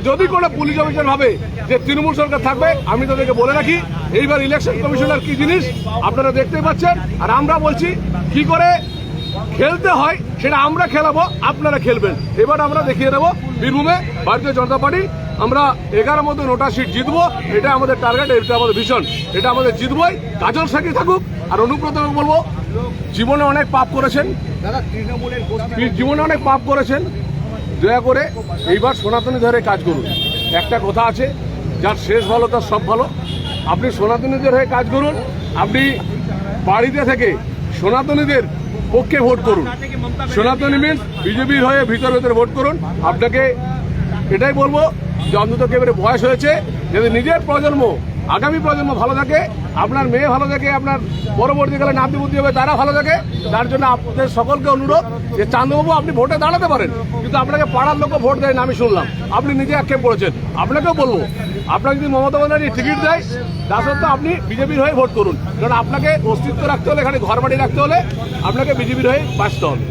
যদি কোনো police officer ভাবে যে তৃণমূল সরকার থাকবে, আমি তাদেরকে বলে রাখি এইবার ইলেকশন কমিশনার কি জিনিস আপনারা দেখতেই পাচ্ছেন। আর আমরা বলছি কি করে খেলতে হয় সেটা আমরা খেলাবো, আপনারা খেলবেন। এবার আমরা দেখিয়ে দেবো বীরভূমে ভারতীয় জনতা পার্টি আমরা 11 মধ্যে 9টা সিট জিতবো। এটা আমাদের টার্গেট, এটা আমাদের ভিশন, এটা আমাদের জিতবই। কাজল সাকি থাকুক। আর অনুব্রতকে বলবো জীবনে অনেক পাপ করেছেন, জীবনে অনেক পাপ করেছেন, দয়া করে এইবার সনাতনী ধরে কাজ করুন। একটা কথা আছে, যার শেষ ভালো তার সব ভালো। আপনি সনাতনীদের হয়ে কাজ করুন, আপনি বাড়িতে থেকে সনাতনীদের পক্ষে ভোট করুন। সনাতনী মিন্স বিজেপির হয়ে ভিতরে ভোট করুন। আপনাকে এটাই বলবো যে অন্তত এবারে বয়স হয়েছে, যদি নিজের প্রজন্ম আগামী প্রজন্ম ভালো থাকে, আপনার মেয়ে ভালো থাকে, আপনার পরবর্তীকালে নাতি বুদ্ধি হবে তারা ভালো থাকে, তার জন্য আপনাদের সকলকে অনুরোধ যে চান্দবাবু আপনি ভোটে দাঁড়াতে পারেন, কিন্তু আপনাকে পাড়ার লোক ভোট দেয় না আমি শুনলাম, আপনি নিজে আক্ষেপ করেছেন। আপনাকেও বলবো আপনাকে যদি মমতা বন্দ্যোপাধ্যায় টিকিট দেয় তা সত্ত্বেও আপনি বিজেপির হয়ে ভোট করুন, কারণ আপনাকে অস্তিত্ব রাখতে হলে, এখানে ঘর বাড়ি রাখতে হলে আপনাকে বিজেপির হয়ে বাঁচতে হবে।